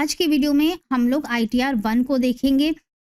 आज के वीडियो में हम लोग ITR 1 को देखेंगे,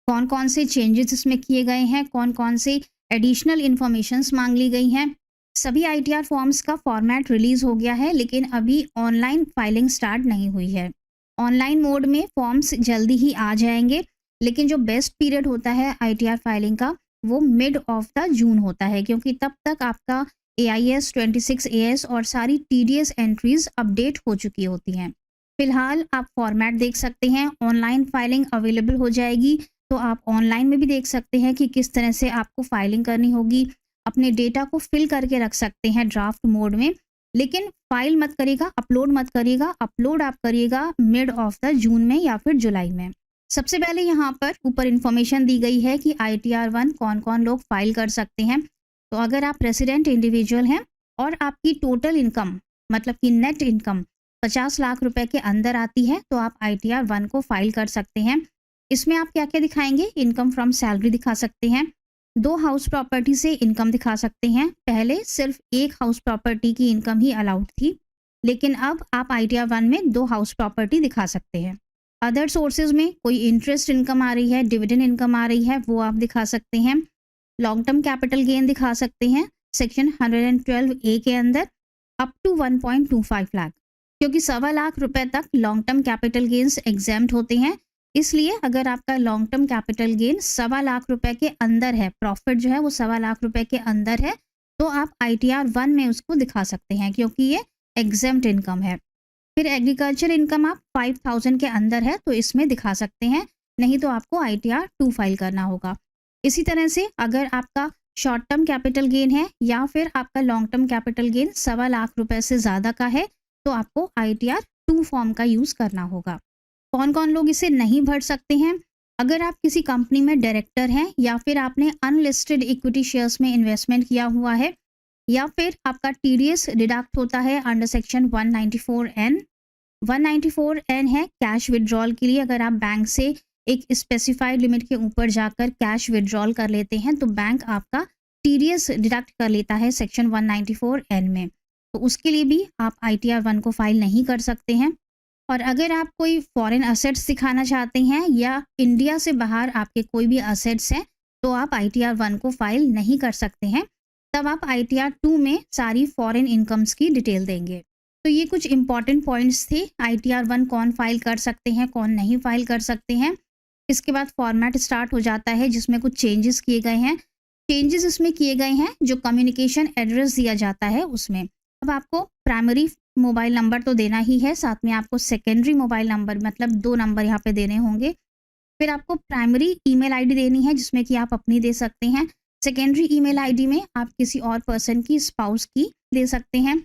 कौन कौन से चेंजेस इसमें किए गए हैं, कौन कौन से एडिशनल इन्फॉर्मेशंस मांग ली गई हैं। सभी ITR फॉर्म्स का फॉर्मेट रिलीज़ हो गया है, लेकिन अभी ऑनलाइन फाइलिंग स्टार्ट नहीं हुई है। ऑनलाइन मोड में फॉर्म्स जल्दी ही आ जाएंगे, लेकिन जो बेस्ट पीरियड होता है ITR फाइलिंग का वो मिड ऑफ द जून होता है, क्योंकि तब तक आपका AIS 26AS और सारी TDS एंट्रीज अपडेट हो चुकी होती हैं। फिलहाल आप फॉर्मेट देख सकते हैं, ऑनलाइन फाइलिंग अवेलेबल हो जाएगी, तो आप ऑनलाइन में भी देख सकते हैं कि किस तरह से आपको फाइलिंग करनी होगी। अपने डेटा को फिल करके रख सकते हैं ड्राफ्ट मोड में, लेकिन फाइल मत करिएगा, अपलोड मत करिएगा। अपलोड आप करिएगा मिड ऑफ द जून में या फिर जुलाई में। सबसे पहले यहाँ पर ऊपर इन्फॉर्मेशन दी गई है कि ITR 1 कौन कौन लोग फाइल कर सकते हैं। तो अगर आप रेसिडेंट इंडिविजुअल हैं और आपकी टोटल इनकम मतलब कि नेट इनकम 50 लाख रुपए के अंदर आती है, तो आप ITR 1 को फाइल कर सकते हैं। इसमें आप क्या क्या दिखाएंगे? इनकम फ्रॉम सैलरी दिखा सकते हैं, 2 हाउस प्रॉपर्टी से इनकम दिखा सकते हैं। पहले सिर्फ 1 हाउस प्रॉपर्टी की इनकम ही अलाउड थी, लेकिन अब आप ITR 1 में 2 हाउस प्रॉपर्टी दिखा सकते हैं। अदर सोर्सेज में कोई इंटरेस्ट इनकम आ रही है, डिविडेंड इनकम आ रही है, वो आप दिखा सकते हैं। लॉन्ग टर्म कैपिटल गेन दिखा सकते हैं सेक्शन 112A के अंदर अप टू 1.25 लाख, क्योंकि 1.25 लाख रुपए तक long term capital gains exempt होते हैं। इसलिए अगर आपका long term capital gain 1.25 lakh रुपए के अंदर है, प्रॉफिट जो है वो 1.25 लाख रुपए के अंदर है, तो आप ITR 1 में उसको दिखा सकते हैं, क्योंकि ये एग्जेम्प्ट इनकम है। फिर एग्रीकल्चर इनकम आप 5,000 के अंदर है तो इसमें दिखा सकते हैं, नहीं तो आपको ITR 2 फाइल करना होगा। इसी तरह से अगर आपका शॉर्ट टर्म कैपिटल गेन है या फिर आपका long term capital gain 1.25 lakh रुपए से ज़्यादा का है, तो आपको ITR 2 फॉर्म का यूज़ करना होगा। कौन कौन लोग इसे नहीं भर सकते हैं? अगर आप किसी कंपनी में डायरेक्टर हैं या फिर आपने अनलिस्टेड इक्विटी शेयर्स में इन्वेस्टमेंट किया हुआ है, या फिर आपका TDS डिडक्ट होता है अंडर सेक्शन 194N। 194N है कैश विड्रॉल के लिए। अगर आप बैंक से एक स्पेसिफाइड लिमिट के ऊपर जाकर कैश विड्रॉल कर लेते हैं, तो बैंक आपका TDS डिडक्ट कर लेता है सेक्शन 194N में, तो उसके लिए भी आप ITR 1 को फाइल नहीं कर सकते हैं। और अगर आप कोई फॉरेन असेट्स दिखाना चाहते हैं या इंडिया से बाहर आपके कोई भी असेट्स हैं, तो आप ITR 1 को फाइल नहीं कर सकते हैं। तब आप ITR 2 में सारी फॉरेन इनकम्स की डिटेल देंगे। तो ये कुछ इंपॉर्टेंट पॉइंट्स थे। ITR 1 कौन फाइल कर सकते हैं, कौन नहीं फाइल कर सकते हैं। इसके बाद फॉर्मेट स्टार्ट हो जाता है, जिसमें कुछ चेंजेस किए गए हैं। चेंजेस इसमें किए गए हैं जो कम्युनिकेशन एड्रेस दिया जाता है उसमें। अब आपको प्राइमरी मोबाइल नंबर तो देना ही है, साथ में आपको सेकेंडरी मोबाइल नंबर मतलब 2 नंबर यहाँ पे देने होंगे। फिर आपको प्राइमरी ईमेल आईडी देनी है, जिसमें कि आप अपनी दे सकते हैं। सेकेंडरी ईमेल आईडी में आप किसी और पर्सन की, स्पाउस की दे सकते हैं।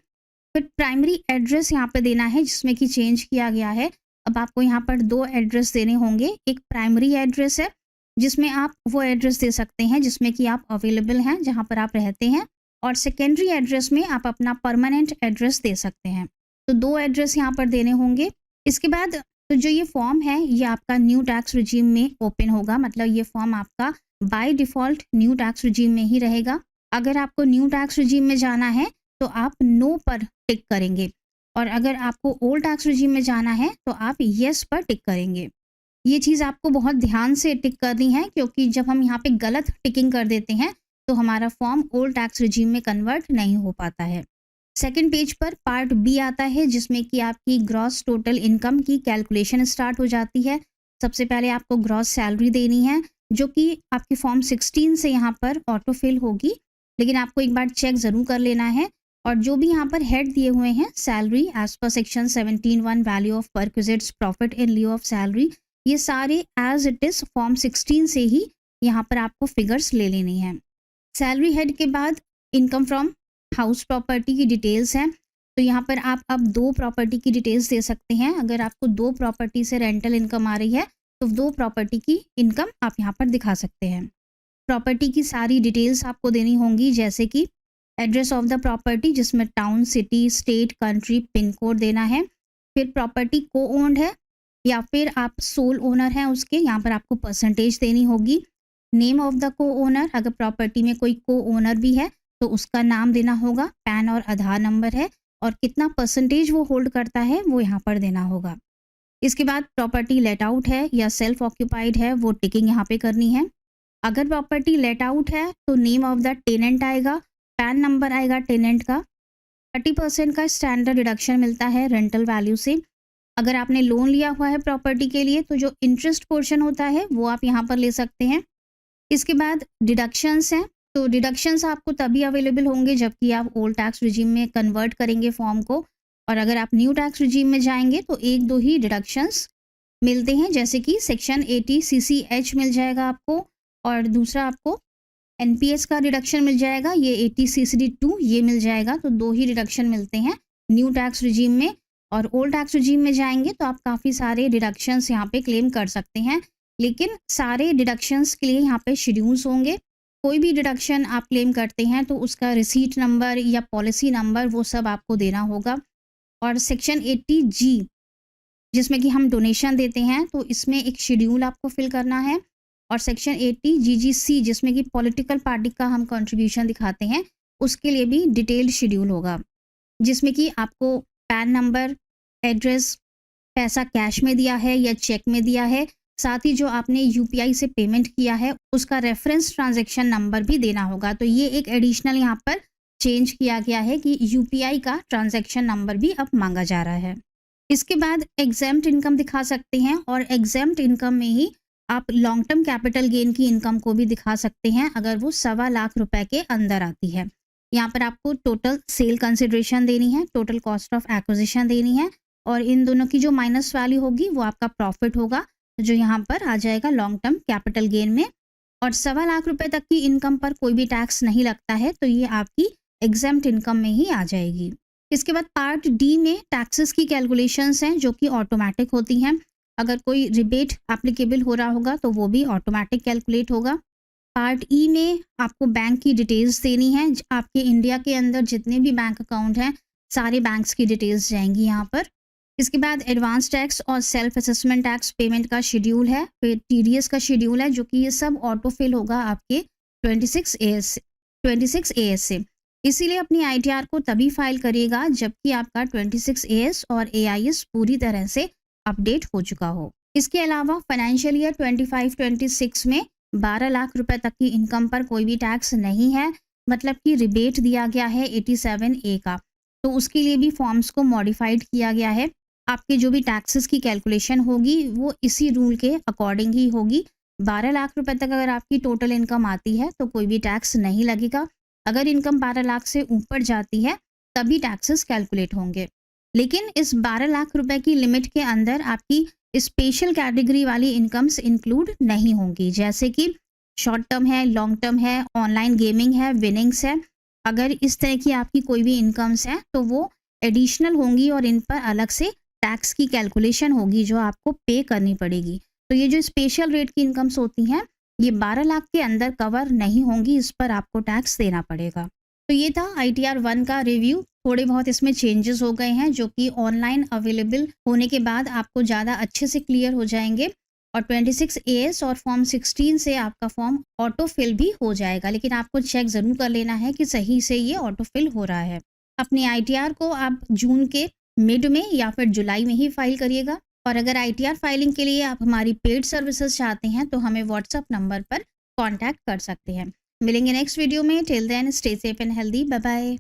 फिर प्राइमरी एड्रेस यहाँ पे देना है, जिसमें कि चेंज किया गया है। अब आपको यहाँ पर 2 एड्रेस देने होंगे। एक प्राइमरी एड्रेस है, जिसमें आप वो एड्रेस दे सकते हैं जिसमें कि आप अवेलेबल हैं, जहाँ पर आप रहते हैं। और सेकेंडरी एड्रेस में आप अपना परमानेंट एड्रेस दे सकते हैं। तो 2 एड्रेस यहाँ पर देने होंगे। इसके बाद तो जो ये फॉर्म है ये आपका न्यू टैक्स रिजीम में ओपन होगा, मतलब ये फॉर्म आपका by default new tax regime में ही रहेगा। अगर आपको न्यू टैक्स रिजीम में जाना है तो आप नो पर टिक करेंगे, और अगर आपको ओल्ड टैक्स रिजीम में जाना है तो आप येस पर टिक करेंगे। ये चीज़ आपको बहुत ध्यान से टिक करनी है, क्योंकि जब हम यहाँ पे गलत टिकिंग कर देते हैं तो हमारा फॉर्म ओल्ड टैक्स रिजीम में कन्वर्ट नहीं हो पाता है। सेकंड पेज पर पार्ट B आता है, जिसमें कि आपकी ग्रॉस टोटल इनकम की कैलकुलेशन स्टार्ट हो जाती है। सबसे पहले आपको ग्रॉस सैलरी देनी है, जो कि आपकी फॉर्म 16 से यहाँ पर ऑटो फिल होगी, लेकिन आपको एक बार चेक ज़रूर कर लेना है। और जो भी यहाँ पर हेड दिए हुए हैं, सैलरी एज पर section 17(1) value of perquisites profit in लिeu ऑफ सैलरी, ये सारे एज इट इज़ फॉर्म 16 से ही यहाँ पर आपको फिगर्स ले लेनी है। सैलरी हेड के बाद इनकम फ्रॉम हाउस प्रॉपर्टी की डिटेल्स हैं। तो यहाँ पर आप अब 2 प्रॉपर्टी की डिटेल्स दे सकते हैं। अगर आपको 2 प्रॉपर्टी से रेंटल इनकम आ रही है तो 2 प्रॉपर्टी की इनकम आप यहाँ पर दिखा सकते हैं। प्रॉपर्टी की सारी डिटेल्स आपको देनी होंगी, जैसे कि एड्रेस ऑफ द प्रॉपर्टी, जिसमें town, city, state, country, pin code देना है। फिर प्रॉपर्टी को ओन्ड है या फिर आप सोल ओनर हैं उसके, यहाँ पर आपको परसेंटेज देनी होगी। नेम ऑफ द को ओनर, अगर प्रॉपर्टी में कोई को ओनर भी है तो उसका नाम देना होगा। पैन और आधार नंबर है और कितना परसेंटेज वो होल्ड करता है वो यहाँ पर देना होगा। इसके बाद प्रॉपर्टी लेट आउट है या सेल्फ ऑक्यूपाइड है, वो टिकिंग यहाँ पे करनी है। अगर प्रॉपर्टी लेट आउट है तो नेम ऑफ द टेनेंट आएगा, पैन नंबर आएगा टेनेंट का, 30% का स्टैंडर्ड डिडक्शन मिलता है रेंटल वैल्यू से। अगर आपने लोन लिया हुआ है प्रॉपर्टी के लिए तो जो इंटरेस्ट पोर्शन होता है वो आप यहाँ पर ले सकते हैं। इसके बाद डिडक्शंस हैं, तो डिडक्शंस आपको तभी अवेलेबल होंगे जबकि आप ओल्ड टैक्स रिजीम में कन्वर्ट करेंगे फॉर्म को, और अगर आप न्यू टैक्स रिजीम में जाएंगे तो एक दो ही डिडक्शंस मिलते हैं, जैसे कि सेक्शन 80 CCH मिल जाएगा आपको, और दूसरा आपको NPS का डिडक्शन मिल जाएगा, ये 80 CCD2 ये मिल जाएगा। तो दो ही डिडक्शन मिलते हैं न्यू टैक्स रिजीम में, और ओल्ड टैक्स रिजीम में जाएंगे तो आप काफ़ी सारे डिडक्शंस यहाँ पे क्लेम कर सकते हैं, लेकिन सारे डिडक्शंस के लिए यहाँ पे शेड्यूल्स होंगे। कोई भी डिडक्शन आप क्लेम करते हैं तो उसका रिसीट नंबर या पॉलिसी नंबर वो सब आपको देना होगा। और सेक्शन 80G जिसमें कि हम डोनेशन देते हैं तो इसमें एक शेड्यूल आपको फिल करना है, और सेक्शन 80GGC जिसमें कि पॉलिटिकल पार्टी का हम कंट्रीब्यूशन दिखाते हैं उसके लिए भी डिटेल्ड शेड्यूल होगा, जिसमें कि आपको पैन नंबर, एड्रेस, पैसा कैश में दिया है या चेक में दिया है, साथ ही जो आपने UPI से पेमेंट किया है उसका रेफरेंस ट्रांजैक्शन नंबर भी देना होगा। तो ये एक एडिशनल यहाँ पर चेंज किया गया है कि UPI का ट्रांजैक्शन नंबर भी अब मांगा जा रहा है। इसके बाद एग्जेम्प्ट इनकम दिखा सकते हैं, और एग्जेम्प्ट इनकम में ही आप लॉन्ग टर्म कैपिटल गेन की इनकम को भी दिखा सकते हैं अगर वो 1.25 लाख रुपए के अंदर आती है। यहाँ पर आपको टोटल सेल कंसिडरेशन देनी है, टोटल कॉस्ट ऑफ एक्विजिशन देनी है, और इन दोनों की जो माइनस वैल्यू होगी वो आपका प्रॉफिट होगा, जो यहाँ पर आ जाएगा लॉन्ग टर्म कैपिटल गेन में। और 1.25 लाख रुपए तक की इनकम पर कोई भी टैक्स नहीं लगता है, तो ये आपकी एग्जेम्प्ट इनकम में ही आ जाएगी। इसके बाद पार्ट D में टैक्सेस की कैलकुलेशंस हैं जो कि ऑटोमेटिक होती हैं। अगर कोई रिबेट एप्लीकेबल हो रहा होगा तो वो भी ऑटोमेटिक कैलकुलेट होगा। पार्ट E में आपको बैंक की डिटेल्स देनी है, आपके इंडिया के अंदर जितने भी बैंक अकाउंट हैं सारे बैंक्स की डिटेल्स जाएंगी यहाँ पर। इसके बाद एडवांस टैक्स और सेल्फ असेसमेंट टैक्स पेमेंट का शेड्यूल है, फिर TDS का शेड्यूल है, जो कि ये सब ऑटो फिल होगा आपके 26 AS से। इसीलिए अपनी ITR को तभी फाइल करिएगा जबकि आपका 26 AS और AIS पूरी तरह से अपडेट हो चुका हो। इसके अलावा फाइनेंशियल ईयर 25-26 में 12 लाख रुपए तक की इनकम पर कोई भी टैक्स नहीं है, मतलब कि रिबेट दिया गया है 87A का, तो उसके लिए भी फॉर्म्स को मॉडिफाइड किया गया है। आपके जो भी टैक्सेस की कैलकुलेशन होगी वो इसी रूल के अकॉर्डिंग ही होगी। 12 लाख रुपए तक अगर आपकी टोटल इनकम आती है तो कोई भी टैक्स नहीं लगेगा। अगर इनकम 12 लाख से ऊपर जाती है तभी टैक्सेस कैलकुलेट होंगे, लेकिन इस 12 लाख रुपए की लिमिट के अंदर आपकी स्पेशल कैटेगरी वाली इनकम्स इंक्लूड नहीं होंगी, जैसे कि शॉर्ट टर्म है, लॉन्ग टर्म है, ऑनलाइन गेमिंग है, विनिंग्स है। अगर इस तरह की आपकी कोई भी इनकम्स हैं तो वो एडिशनल होंगी और इन पर अलग से टैक्स की कैलकुलेशन होगी जो आपको पे करनी पड़ेगी। तो ये जो स्पेशल रेट की इनकम्स होती हैं ये 12 लाख के अंदर कवर नहीं होंगी, इस पर आपको टैक्स देना पड़ेगा। तो ये था ITR 1 का रिव्यू। थोड़े बहुत इसमें चेंजेस हो गए हैं जो कि ऑनलाइन अवेलेबल होने के बाद आपको ज़्यादा अच्छे से क्लियर हो जाएंगे, और 26 AS और फॉर्म 16 से आपका फॉर्म ऑटो फिल भी हो जाएगा, लेकिन आपको चेक ज़रूर कर लेना है कि सही से ये ऑटो फिल हो रहा है। अपनी ITR को आप जून के मिड में या फिर जुलाई में ही फाइल करिएगा, और अगर ITR फाइलिंग के लिए आप हमारी पेड सर्विसेज चाहते हैं तो हमें व्हाट्सएप नंबर पर कॉन्टैक्ट कर सकते हैं। मिलेंगे नेक्स्ट वीडियो में। Till then stay safe and healthy. Bye bye.